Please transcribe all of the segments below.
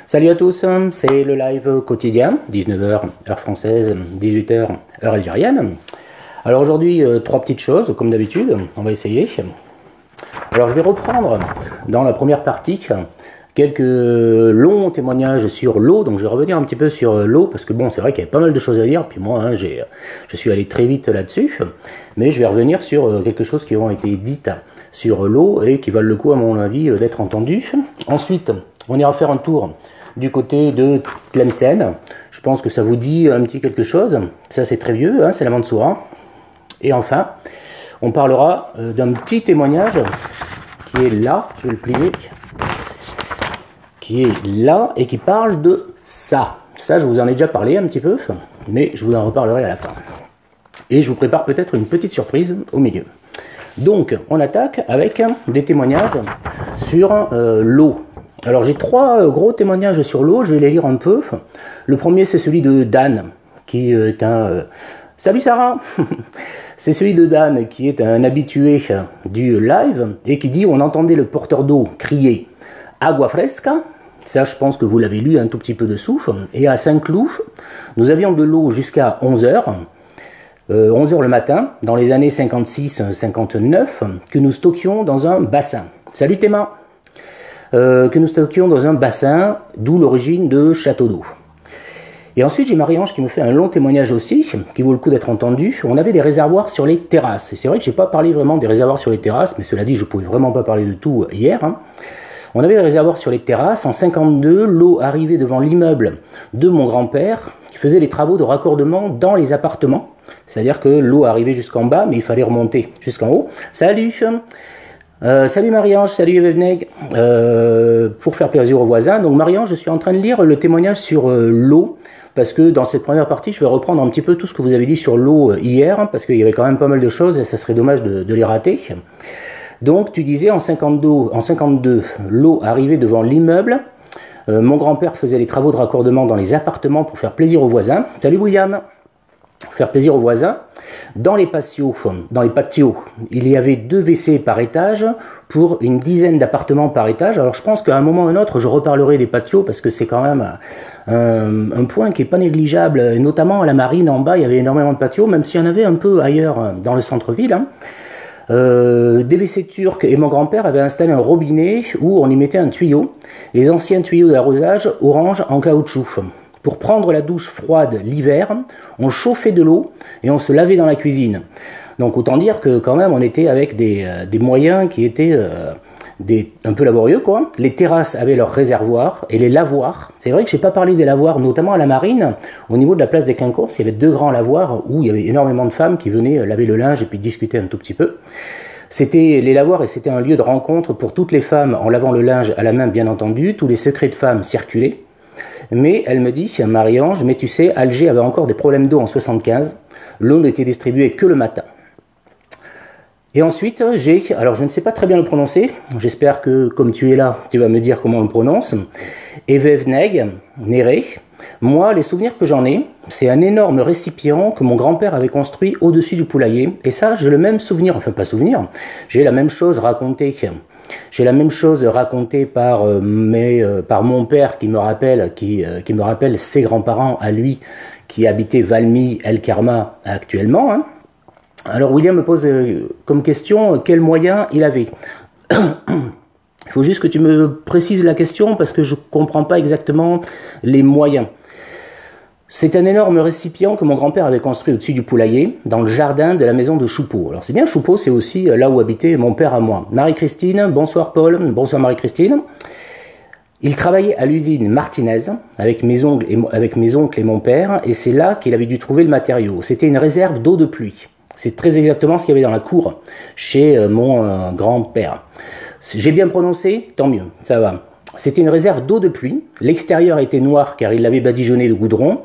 Salut à tous, c'est le live quotidien, 19h heure française, 18h heure algérienne. Alors aujourd'hui, trois petites choses, comme d'habitude, on va essayer. Alors je vais reprendre dans la première partie quelques longs témoignages sur l'eau, donc je vais revenir un petit peu sur l'eau, parce que bon, c'est vrai qu'il y avait pas mal de choses à dire, puis moi, je suis allé très vite là-dessus, mais je vais revenir sur quelque chose qui ont été dites sur l'eau et qui valent le coup, à mon avis, d'être entendues. Ensuite, on ira faire un tour du côté de Tlemcen. Je pense que ça vous dit un petit quelque chose. Ça, c'est très vieux, hein, c'est la Mansoura. Et enfin, on parlera d'un petit témoignage qui est là, je vais le plier, qui est là et qui parle de ça. Ça, je vous en ai déjà parlé un petit peu, mais je vous en reparlerai à la fin. Et je vous prépare peut-être une petite surprise au milieu. Donc, on attaque avec des témoignages sur l'eau. Alors, j'ai trois gros témoignages sur l'eau, je vais les lire un peu. Le premier, c'est celui de Dan, qui est un... Salut Sarah. C'est celui de Dan, qui est un habitué du live, et qui dit, on entendait le porteur d'eau crier « Agua fresca ». Ça, je pense que vous l'avez lu un tout petit peu dessous. Et à Saint-Cloud, nous avions de l'eau jusqu'à 11h. 11h le matin, dans les années 56-59, que nous stockions dans un bassin. Salut Théma. Que nous stockions dans un bassin, d'où l'origine de Château d'eau. Et ensuite, j'ai Marie-Ange qui me fait un long témoignage aussi, qui vaut le coup d'être entendu. On avait des réservoirs sur les terrasses. Et c'est vrai que je n'ai pas parlé vraiment des réservoirs sur les terrasses, mais cela dit, je ne pouvais vraiment pas parler de tout hier. On avait des réservoirs sur les terrasses. En 52, l'eau arrivait devant l'immeuble de mon grand-père, qui faisait les travaux de raccordement dans les appartements. C'est-à-dire que l'eau arrivait jusqu'en bas, mais il fallait remonter jusqu'en haut. Salut salut Marie-Ange, salut Evneg, pour faire plaisir aux voisins. Donc Marie-Ange, je suis en train de lire le témoignage sur l'eau, parce que dans cette première partie, je vais reprendre un petit peu tout ce que vous avez dit sur l'eau hier, parce qu'il y avait quand même pas mal de choses et ça serait dommage de les rater. Donc tu disais en 52, l'eau arrivait devant l'immeuble. Mon grand-père faisait les travaux de raccordement dans les appartements pour faire plaisir aux voisins. Salut William. Faire plaisir aux voisins. Dans les patios, il y avait 2 WC par étage pour une dizaine d'appartements par étage. Alors je pense qu'à un moment ou un autre, je reparlerai des patios parce que c'est quand même un point qui n'est pas négligeable. Et notamment à la marine en bas, il y avait énormément de patios, même s'il y en avait un peu ailleurs dans le centre-ville. Des WC turcs, et mon grand-père avait installé un robinet où on y mettait un tuyau, les anciens tuyaux d'arrosage orange en caoutchouc. Pour prendre la douche froide l'hiver, on chauffait de l'eau et on se lavait dans la cuisine. Donc autant dire que quand même on était avec des moyens qui étaient un peu laborieux, quoi. Les terrasses avaient leurs réservoirs et les lavoirs. C'est vrai que je n'ai pas parlé des lavoirs, notamment à la marine. Au niveau de la place des Quinconces, il y avait 2 grands lavoirs où il y avait énormément de femmes qui venaient laver le linge et puis discuter un tout petit peu. C'était les lavoirs et c'était un lieu de rencontre pour toutes les femmes en lavant le linge à la main, bien entendu. Tous les secrets de femmes circulaient. Mais elle me dit, Marie-Ange, mais tu sais, Alger avait encore des problèmes d'eau en 75. L'eau n'était distribuée que le matin. Et ensuite, alors je ne sais pas très bien le prononcer, j'espère que comme tu es là, tu vas me dire comment on le prononce, Evevneg, Néré. Moi, les souvenirs que j'en ai, c'est un énorme récipient que mon grand-père avait construit au-dessus du poulailler. Et ça, j'ai le même souvenir, enfin pas souvenir, j'ai la même chose racontée. J'ai la même chose racontée par mon père qui me rappelle ses grands-parents à lui qui habitaient Valmy El Kerma actuellement. Hein. Alors William me pose comme question quels moyens il avait. Il faut juste que tu me précises la question parce que je ne comprends pas exactement les moyens. C'est un énorme récipient que mon grand-père avait construit au-dessus du poulailler, dans le jardin de la maison de Choupeau. Alors c'est bien, Choupeau, c'est aussi là où habitait mon père à moi. Marie-Christine, bonsoir Paul, bonsoir Marie-Christine. Il travaillait à l'usine Martinez avec mes oncles et mon père, et c'est là qu'il avait dû trouver le matériau. C'était une réserve d'eau de pluie. C'est très exactement ce qu'il y avait dans la cour chez mon grand-père. J'ai bien prononcé, tant mieux, ça va. C'était une réserve d'eau de pluie. L'extérieur était noir car il l'avait badigeonné de goudron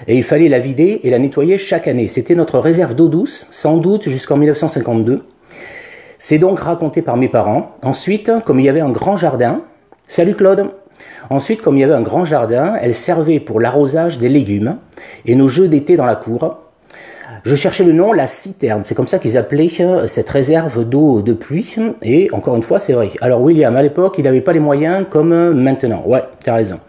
et il fallait la vider et la nettoyer chaque année. C'était notre réserve d'eau douce, sans doute jusqu'en 1952. C'est donc raconté par mes parents. Ensuite, comme il y avait un grand jardin, salut Claude. Ensuite, comme il y avait un grand jardin, elle servait pour l'arrosage des légumes et nos jeux d'été dans la cour. Je cherchais le nom, la citerne. C'est comme ça qu'ils appelaient cette réserve d'eau de pluie. Et encore une fois, c'est vrai. Alors William, à l'époque, il n'avait pas les moyens comme maintenant. Ouais, tu as raison.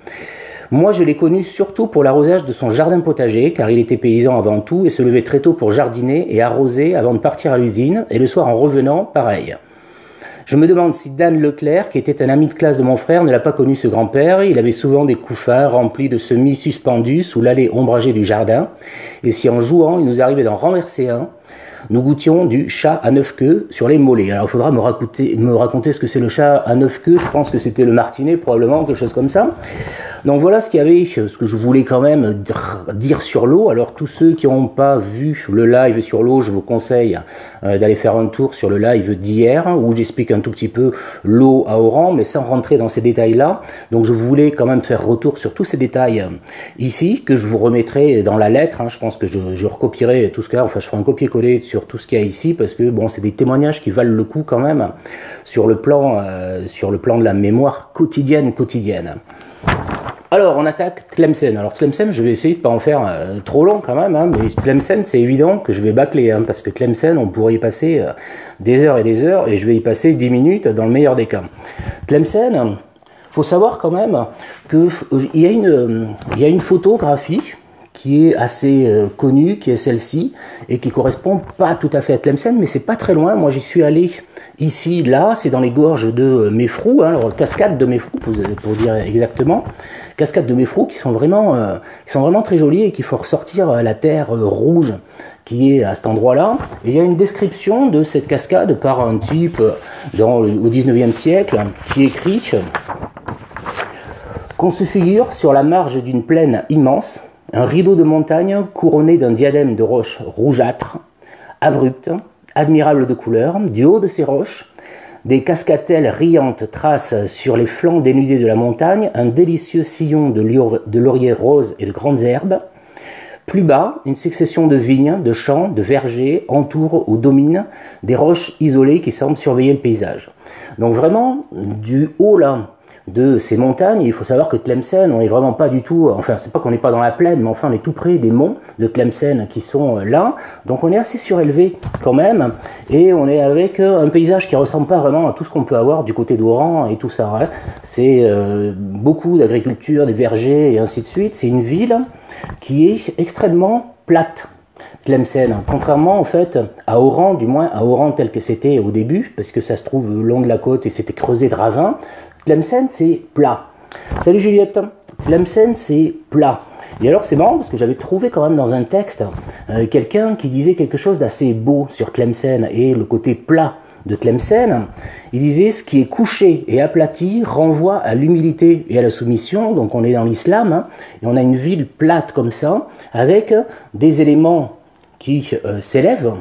Moi, je l'ai connu surtout pour l'arrosage de son jardin potager, car il était paysan avant tout et se levait très tôt pour jardiner et arroser avant de partir à l'usine, et le soir en revenant, pareil. Je me demande si Dan Leclerc, qui était un ami de classe de mon frère, ne l'a pas connu ce grand-père. Il avait souvent des couffins remplis de semis suspendus sous l'allée ombragée du jardin, et si en jouant, il nous arrivait d'en renverser un, nous goûtions du chat à 9 queues sur les mollets. Alors il faudra me raconter ce que c'est le chat à 9 queues, je pense que c'était le martinet probablement, quelque chose comme ça. Donc voilà ce qu'il y avait, ce que je voulais quand même dire sur l'eau. Alors tous ceux qui n'ont pas vu le live sur l'eau, je vous conseille d'aller faire un tour sur le live d'hier, où j'explique un tout petit peu l'eau à Oran, mais sans rentrer dans ces détails-là. Donc je voulais quand même faire retour sur tous ces détails ici, que je vous remettrai dans la lettre. Je pense que je recopierai tout ce qu'il y a, enfin je ferai un copier-coller sur tout ce qu'il y a ici, parce que bon, c'est des témoignages qui valent le coup quand même, sur le plan de la mémoire quotidienne. Alors, on attaque Tlemcen. Alors, Tlemcen, je vais essayer de pas en faire trop long quand même, mais Tlemcen, c'est évident que je vais bâcler, parce que Tlemcen, on pourrait y passer des heures, et je vais y passer 10 minutes dans le meilleur des cas. Tlemcen, faut savoir quand même qu'il y a une photographie qui est assez connue, qui est celle-ci, et qui correspond pas tout à fait à Tlemcen, mais c'est pas très loin. Moi, j'y suis allé ici, là, c'est dans les gorges de Mefrou, alors cascade de Mefrou, pour dire exactement, cascades de Mefrou qui sont vraiment très jolies et qu'il faut ressortir la terre rouge qui est à cet endroit-là. Et il y a une description de cette cascade par un type au 19e siècle qui écrit qu'on se figure sur la marge d'une plaine immense, un rideau de montagne couronné d'un diadème de roches rougeâtres, abruptes, admirables de couleur. Du haut de ces roches, des cascatelles riantes tracent sur les flancs dénudés de la montagne un délicieux sillon de lauriers roses et de grandes herbes. Plus bas, une succession de vignes, de champs, de vergers entoure ou domine des roches isolées qui semblent surveiller le paysage. Donc vraiment, du haut là, de ces montagnes, il faut savoir que Tlemcen, on n'est vraiment pas du tout, enfin c'est pas qu'on n'est pas dans la plaine, mais enfin on est tout près des monts de Tlemcen qui sont là, donc on est assez surélevé quand même, et on est avec un paysage qui ressemble pas vraiment à tout ce qu'on peut avoir du côté d'Oran et tout ça, c'est beaucoup d'agriculture, des vergers et ainsi de suite. C'est une ville qui est extrêmement plate, Tlemcen, contrairement en fait à Oran, du moins à Oran tel que c'était au début, parce que ça se trouve le long de la côte et c'était creusé de ravins. Tlemcen, c'est plat. Salut Juliette. Tlemcen, c'est plat. Et alors, c'est marrant parce que j'avais trouvé quand même dans un texte quelqu'un qui disait quelque chose d'assez beau sur Tlemcen et le côté plat de Tlemcen. Il disait: ce qui est couché et aplati renvoie à l'humilité et à la soumission. Donc, on est dans l'islam, et on a une ville plate comme ça, avec des éléments qui s'élèvent.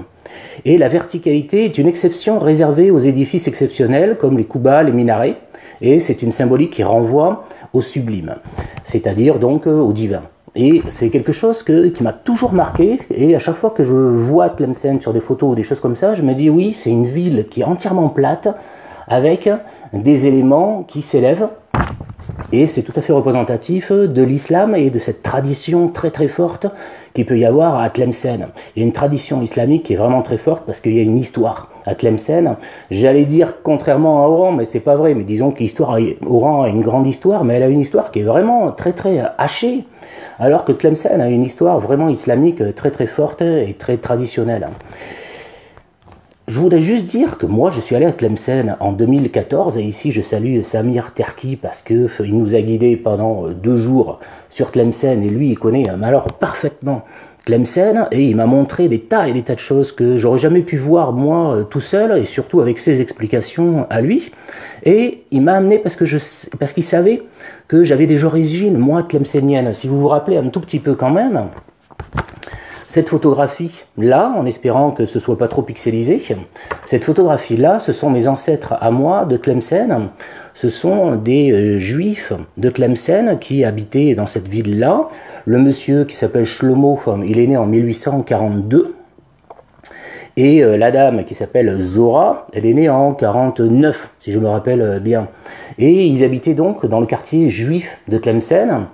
Et la verticalité est une exception réservée aux édifices exceptionnels comme les koubas, les minarets. Et c'est une symbolique qui renvoie au sublime, c'est-à-dire donc au divin. Et c'est quelque chose qui m'a toujours marqué, et à chaque fois que je vois Tlemcen sur des photos ou des choses comme ça, je me dis oui, c'est une ville qui est entièrement plate, avec des éléments qui s'élèvent, et c'est tout à fait représentatif de l'islam et de cette tradition très très forte qu'il peut y avoir à Tlemcen. Il y a une tradition islamique qui est vraiment très forte parce qu'il y a une histoire à Tlemcen. J'allais dire contrairement à Oran, mais c'est pas vrai, mais disons que Oran a une grande histoire, mais elle a une histoire qui est vraiment très très hachée, alors que Tlemcen a une histoire vraiment islamique très très forte et très traditionnelle. Je voudrais juste dire que moi je suis allé à Tlemcen en 2014 et ici je salue Samir Terki parce que il nous a guidés pendant 2 jours sur Tlemcen et lui il connaît alors parfaitement Tlemcen et il m'a montré des tas et des tas de choses que j'aurais jamais pu voir moi tout seul et surtout avec ses explications à lui, et il m'a amené parce qu'il savait que j'avais des origines moi tlemceniennes. Si vous vous rappelez un tout petit peu quand même, cette photographie-là, en espérant que ce soit pas trop pixelisé, cette photographie-là, ce sont mes ancêtres à moi de Tlemcen. Ce sont des juifs de Tlemcen qui habitaient dans cette ville-là. Le monsieur qui s'appelle Shlomo, il est né en 1842. Et la dame qui s'appelle Zora, elle est née en 49, si je me rappelle bien. Et ils habitaient donc dans le quartier juif de Tlemcen.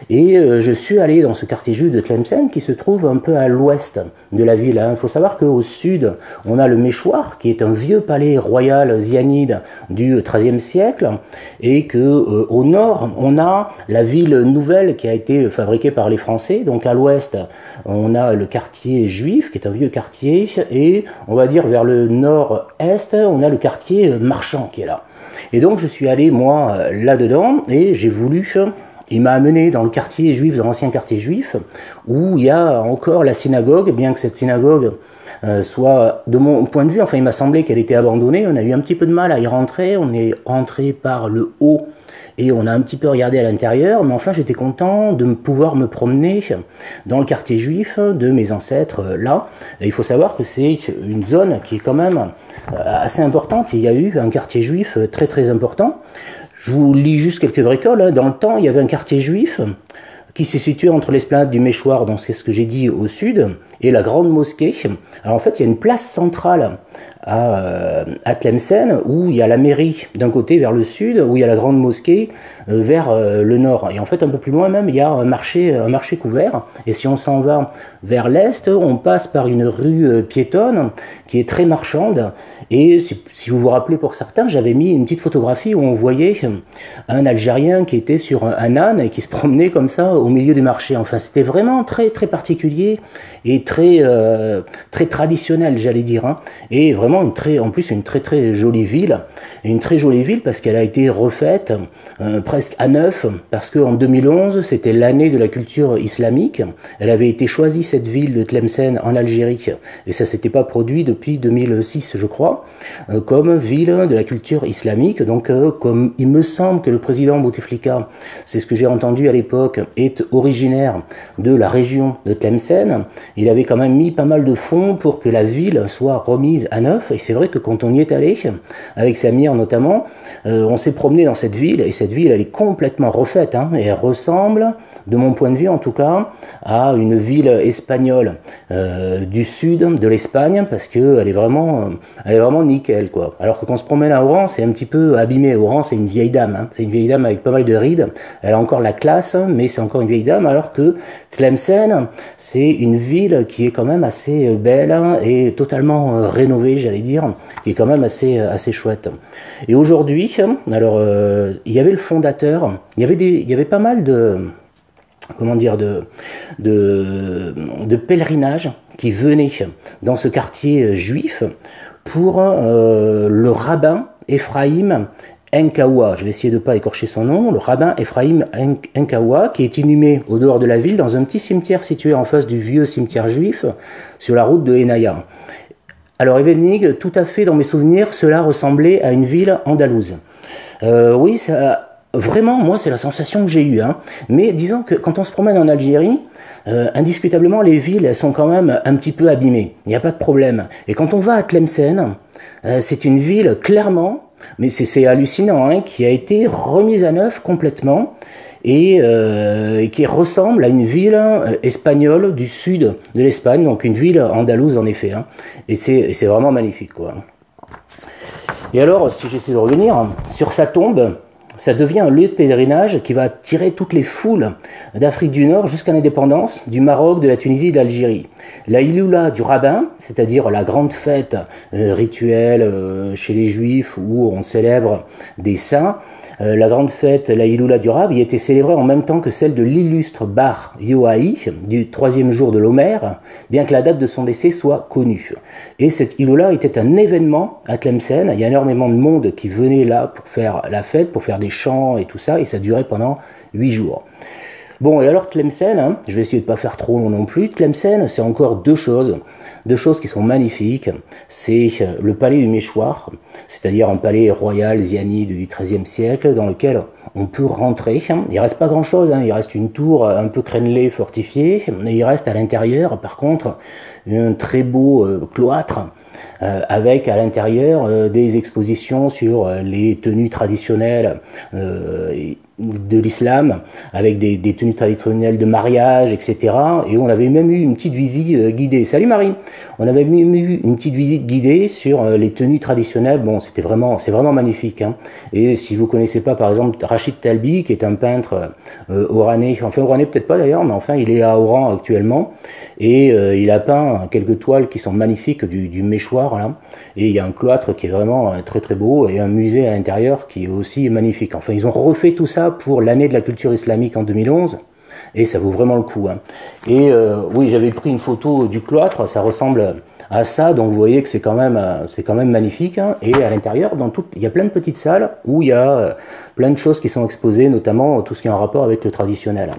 Et je suis allé dans ce quartier juif de Tlemcen qui se trouve un peu à l'ouest de la ville. Il faut savoir qu'au sud, on a le Méchoir, qui est un vieux palais royal zianide du XIIIe siècle, et que au nord, on a la ville nouvelle qui a été fabriquée par les Français. Donc à l'ouest, on a le quartier juif, qui est un vieux quartier, et on va dire vers le nord-est, on a le quartier marchand qui est là. Et donc je suis allé, moi, là-dedans, et j'ai voulu... Il m'a amené dans le quartier juif, dans l'ancien quartier juif, où il y a encore la synagogue, bien que cette synagogue soit, de mon point de vue, enfin il m'a semblé qu'elle était abandonnée, on a eu un petit peu de mal à y rentrer, on est rentré par le haut, et on a un petit peu regardé à l'intérieur, mais enfin j'étais content de pouvoir me promener dans le quartier juif de mes ancêtres là. Et il faut savoir que c'est une zone qui est quand même assez importante, il y a eu un quartier juif très très important. Je vous lis juste quelques bricoles. Dans le temps, il y avait un quartier juif qui s'est situé entre l'esplanade du Méchoir, donc c'est ce que j'ai dit au sud, et la grande mosquée. Alors en fait, il y a une place centrale à Tlemcen où il y a la mairie d'un côté vers le sud, où il y a la grande mosquée vers le nord. Et en fait, un peu plus loin même, il y a un marché couvert. Et si on s'en va vers l'est, on passe par une rue piétonne qui est très marchande. Et si vous vous rappelez pour certains, j'avais mis une petite photographie où on voyait un Algérien qui était sur un âne et qui se promenait comme ça au milieu du marché. Enfin, c'était vraiment très très particulier et très très traditionnel, j'allais dire. Hein. Et vraiment en plus une très très jolie ville. Et une très jolie ville parce qu'elle a été refaite presque à neuf, parce qu'en 2011, c'était l'année de la culture islamique. Elle avait été choisie, cette ville de Tlemcen en Algérie, et ça s'était pas produit depuis 2006, je crois, comme ville de la culture islamique. Donc comme il me semble que le président Bouteflika, c'est ce que j'ai entendu à l'époque, est originaire de la région de Tlemcen, il avait quand même mis pas mal de fonds pour que la ville soit remise à neuf. Et c'est vrai que quand on y est allé, avec Samir notamment, on s'est promené dans cette ville, et cette ville elle est complètement refaite, hein, et elle ressemble, de mon point de vue en tout cas, à une ville espagnole du sud de l'Espagne, parce que elle est vraiment nickel, quoi. Alors que quand on se promène à Oran, c'est un petit peu abîmé. Oran, c'est une vieille dame, hein. C'est une vieille dame avec pas mal de rides. Elle a encore la classe, mais c'est encore une vieille dame. Alors que Tlemcen, c'est une ville qui est quand même assez belle, hein, et totalement rénovée, j'allais dire, qui est quand même assez chouette. Et aujourd'hui, alors il y avait le fondateur, il y avait pas mal de pèlerinages qui venaient dans ce quartier juif pour le rabbin Ephraim Enkawa, je vais essayer de ne pas écorcher son nom, le rabbin Ephraim Enkawa, qui est inhumé au dehors de la ville dans un petit cimetière situé en face du vieux cimetière juif sur la route de Henaya. Alors Evening, tout à fait dans mes souvenirs, cela ressemblait à une ville andalouse. Oui, ça... Vraiment, moi, c'est la sensation que j'ai eue. Hein. Mais disons que quand on se promène en Algérie, indiscutablement, les villes, elles sont quand même un petit peu abîmées. Il n'y a pas de problème. Et quand on va à Tlemcen, c'est une ville, clairement, mais c'est hallucinant, hein, qui a été remise à neuf complètement et qui ressemble à une ville espagnole du sud de l'Espagne, donc une ville andalouse en effet. Hein. Et c'est vraiment magnifique, quoi. Et alors, si j'essaie de revenir, sur sa tombe, ça devient un lieu de pèlerinage qui va attirer toutes les foules d'Afrique du Nord jusqu'à l'indépendance, du Maroc, de la Tunisie et de l'Algérie. La Iloula du rabbin, c'est-à-dire la grande fête rituelle chez les Juifs où on célèbre des saints, la grande fête, la Iloula du Rab, y était célébrée en même temps que celle de l'illustre Bar Yoaï, du 3e jour de l'Omer, bien que la date de son décès soit connue. Et cette Iloula était un événement à Tlemcen. Il y a énormément de monde qui venait là pour faire la fête, pour faire des chants et tout ça, et ça durait pendant 8 jours. Bon, et alors Tlemcen, hein, je vais essayer de ne pas faire trop long non plus, Tlemcen, c'est encore deux choses qui sont magnifiques. C'est le palais du Méchoir, c'est-à-dire un palais royal zianide du XIIIe siècle, dans lequel on peut rentrer. Il reste pas grand-chose, hein. Il reste une tour un peu crénelée, fortifiée, mais il reste à l'intérieur, par contre, un très beau cloître, avec à l'intérieur des expositions sur les tenues traditionnelles de l'islam, avec des tenues traditionnelles de mariage, etc. Et on avait même eu une petite visite guidée. Salut Marie. On avait même eu une petite visite guidée sur les tenues traditionnelles. Bon, c'est vraiment magnifique. Hein. Et si vous connaissez pas, par exemple, Rachid Talbi, qui est un peintre oranais, enfin oranais peut-être pas d'ailleurs, mais enfin il est à Oran actuellement, et il a peint quelques toiles qui sont magnifiques du Méchoir là. Et il y a un cloître qui est vraiment très très beau et un musée à l'intérieur qui est aussi magnifique. Enfin, ils ont refait tout ça pour l'année de la culture islamique en 2011 et ça vaut vraiment le coup. Hein. Et oui, j'avais pris une photo du cloître, ça ressemble à ça, donc vous voyez que c'est quand même magnifique. Hein. Et à l'intérieur, il y a plein de petites salles où il y a plein de choses qui sont exposées, notamment tout ce qui est en rapport avec le traditionnel.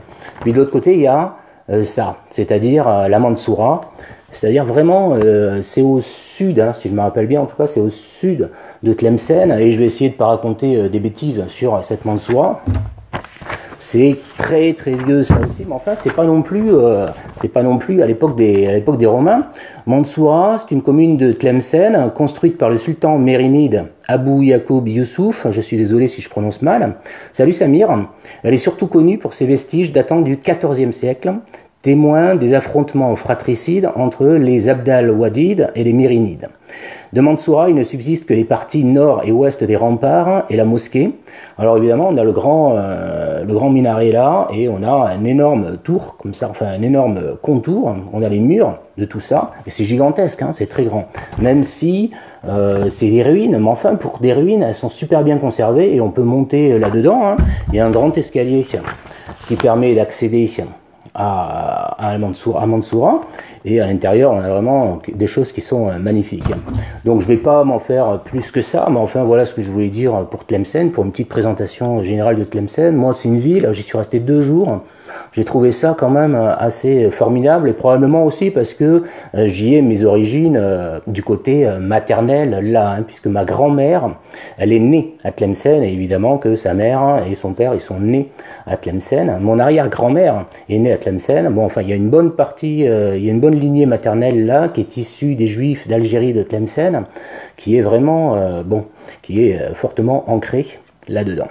Puis de l'autre côté, il y a ça, c'est-à-dire la Mansoura. C'est-à-dire vraiment, c'est au sud, hein, si je me rappelle bien, en tout cas, c'est au sud de Tlemcen, et je vais essayer de ne pas raconter des bêtises sur cette Mansoura. C'est très très vieux ça aussi, mais enfin c'est pas non plus à l'époque des Romains. Mansoura, c'est une commune de Tlemcen construite par le sultan mérinide Abou Yacoub Youssouf. Je suis désolé si je prononce mal. Salut Samir. Elle est surtout connue pour ses vestiges datant du XIVe siècle, témoin des affrontements fratricides entre les Abd al-Wadid et les Mérinides. De Mansoura, il ne subsiste que les parties nord et ouest des remparts et la mosquée. Alors évidemment, on a le grand minaret là, et on a un énorme tour, comme ça, enfin un énorme contour. On a les murs de tout ça, et c'est gigantesque, hein, c'est très grand. Même si c'est des ruines, mais enfin pour des ruines, elles sont super bien conservées, et on peut monter là-dedans. Hein. Il y a un grand escalier qui permet d'accéder à Mansoura, et à l'intérieur on a vraiment des choses qui sont magnifiques. Donc je vais pas m'en faire plus que ça, mais enfin voilà ce que je voulais dire pour Tlemcen, pour une petite présentation générale de Tlemcen. Moi c'est une ville, j'y suis resté 2 jours, j'ai trouvé ça quand même assez formidable, et probablement aussi parce que j'y ai mes origines du côté maternel là, hein, puisque ma grand-mère, elle est née à Tlemcen, et évidemment que sa mère et son père, ils sont nés à Tlemcen. Mon arrière-grand-mère est née à Tlemcen. Bon, enfin, il y a une bonne partie, il y a une bonne lignée maternelle là, qui est issue des Juifs d'Algérie de Tlemcen, qui est vraiment, qui est fortement ancrée là-dedans.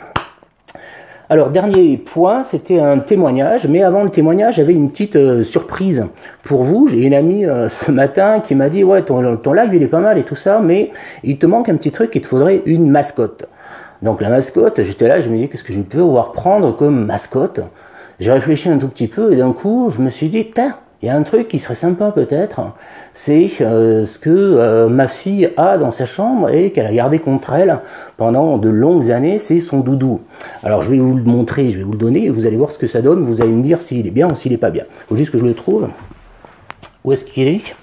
Alors, dernier point, c'était un témoignage, mais avant le témoignage, j'avais une petite surprise pour vous. J'ai une amie ce matin qui m'a dit « Ouais, ton live, il est pas mal et tout ça, mais il te manque un petit truc, il te faudrait une mascotte. » Donc la mascotte, j'étais là, je me dis « Qu'est-ce que je peux pouvoir prendre comme mascotte ?» J'ai réfléchi un tout petit peu, et d'un coup, je me suis dit « Tiens, il y a un truc qui serait sympa peut-être, c'est ce que ma fille a dans sa chambre et qu'elle a gardé contre elle pendant de longues années, c'est son doudou. Alors je vais vous le montrer, je vais vous le donner, et vous allez voir ce que ça donne, vous allez me dire s'il est bien ou s'il est pas bien. Il faut juste que je le trouve. Où est-ce qu'il est?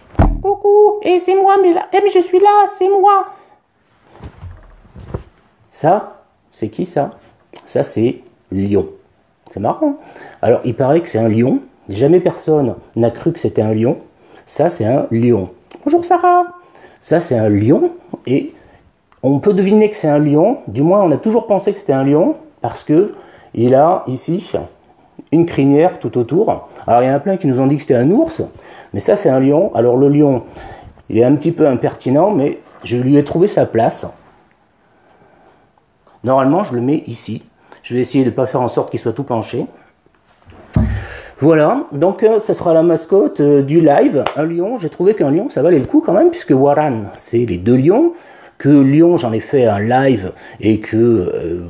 Coucou, et c'est moi, mais je suis là, c'est moi. Ça, c'est qui ça? Ça c'est Lion. C'est marrant. Alors il paraît que c'est un lion. Jamais personne n'a cru que c'était un lion. Ça, c'est un lion. Bonjour Sarah. Ça, c'est un lion. Et on peut deviner que c'est un lion. Du moins, on a toujours pensé que c'était un lion. Parce que il a ici une crinière tout autour. Alors, il y en a plein qui nous ont dit que c'était un ours. Mais ça, c'est un lion. Alors, le lion, il est un petit peu impertinent. Mais je lui ai trouvé sa place. Normalement, je le mets ici. Je vais essayer de ne pas faire en sorte qu'il soit tout penché. Voilà, donc ça sera la mascotte du live, un lion. J'ai trouvé qu'un lion, ça valait le coup quand même, puisque Waran, c'est les 2 lions, que Lion, j'en ai fait un live, et que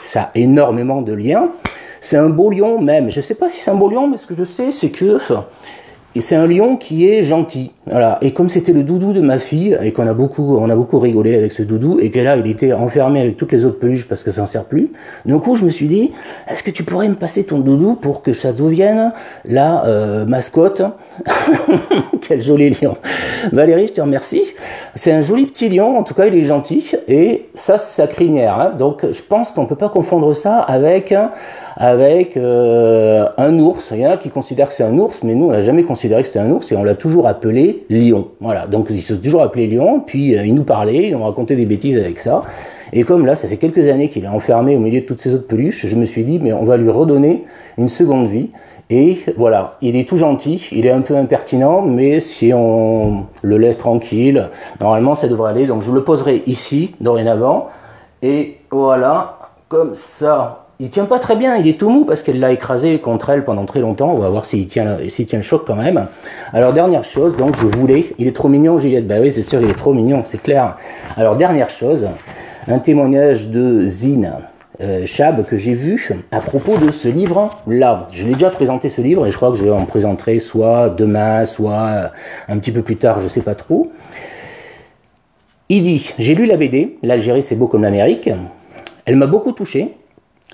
ça a énormément de liens. C'est un beau lion même, je sais pas si c'est un beau lion, mais ce que je sais, c'est que c'est un lion qui est gentil. Voilà. Et comme c'était le doudou de ma fille, et on a beaucoup rigolé avec ce doudou, et que là, il était enfermé avec toutes les autres peluches parce que ça n'en sert plus. Du coup, je me suis dit, est-ce que tu pourrais me passer ton doudou pour que ça devienne la mascotte? Quel joli lion. Valérie, je te remercie. C'est un joli petit lion, en tout cas, il est gentil, et ça, c'est sa crinière. Hein. Donc, je pense qu'on peut pas confondre ça avec un ours. Il y en a qui considèrent que c'est un ours, mais nous, on n'a jamais considéré que c'était un ours, et on l'a toujours appelé lion. Voilà, donc ils se sont toujours appelés lion, puis ils nous parlaient, ils nous racontaient des bêtises avec ça. Et comme là, ça fait quelques années qu'il est enfermé au milieu de toutes ces autres peluches, je me suis dit, mais on va lui redonner une seconde vie. Et voilà, il est tout gentil, il est un peu impertinent, mais si on le laisse tranquille, normalement ça devrait aller. Donc je le poserai ici, dorénavant, et voilà, comme ça, il tient pas très bien, il est tout mou parce qu'elle l'a écrasé contre elle pendant très longtemps. On va voir s'il tient le choc quand même. Alors dernière chose, donc je voulais, il est trop mignon Juliette, bah oui c'est sûr il est trop mignon, c'est clair. Alors dernière chose, un témoignage de Zine Chab que j'ai vu à propos de ce livre-là. Je l'ai déjà présenté ce livre et je crois que je en présenterai soit demain, soit un petit peu plus tard, je sais pas trop. Il dit, j'ai lu la BD, l'Algérie c'est beau comme l'Amérique, elle m'a beaucoup touché.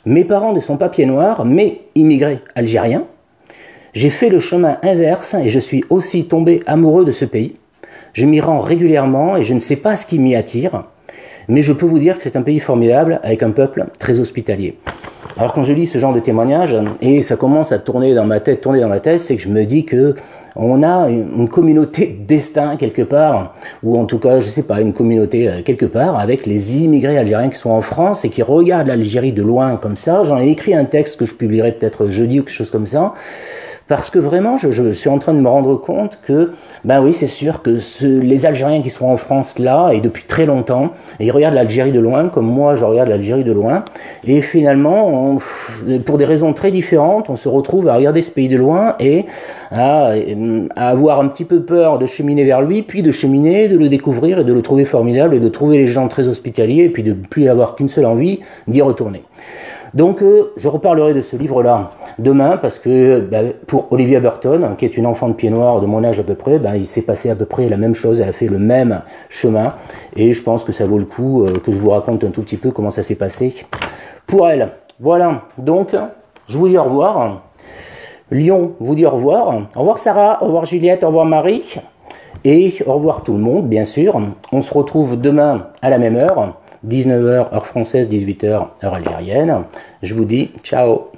Mes parents ne sont pas pieds noirs, mais immigrés algériens. J'ai fait le chemin inverse et je suis aussi tombé amoureux de ce pays. Je m'y rends régulièrement et je ne sais pas ce qui m'y attire, mais je peux vous dire que c'est un pays formidable avec un peuple très hospitalier. Alors quand je lis ce genre de témoignages, et ça commence à tourner dans ma tête, c'est que je me dis que on a une communauté de destin quelque part, ou en tout cas, je sais pas, une communauté quelque part, avec les immigrés algériens qui sont en France et qui regardent l'Algérie de loin comme ça. J'en ai écrit un texte que je publierai peut-être jeudi ou quelque chose comme ça, parce que vraiment, je suis en train de me rendre compte que, ben oui, c'est sûr que les Algériens qui sont en France là, et depuis très longtemps, ils regardent l'Algérie de loin, comme moi je regarde l'Algérie de loin, et finalement, pour des raisons très différentes, on se retrouve à regarder ce pays de loin et à avoir un petit peu peur de cheminer vers lui, puis de cheminer, de le découvrir et de le trouver formidable et de trouver les gens très hospitaliers et puis de plus avoir qu'une seule envie d'y retourner. Donc je reparlerai de ce livre-là demain parce que pour Olivia Burton, qui est une enfant de pied noir de mon âge à peu près, il s'est passé à peu près la même chose, elle a fait le même chemin et je pense que ça vaut le coup que je vous raconte un tout petit peu comment ça s'est passé pour elle. Voilà, donc je vous dis au revoir. Lyon vous dit au revoir. Au revoir Sarah, au revoir Juliette, au revoir Marie. Et au revoir tout le monde, bien sûr. On se retrouve demain à la même heure, 19h heure française, 18h heure algérienne. Je vous dis ciao.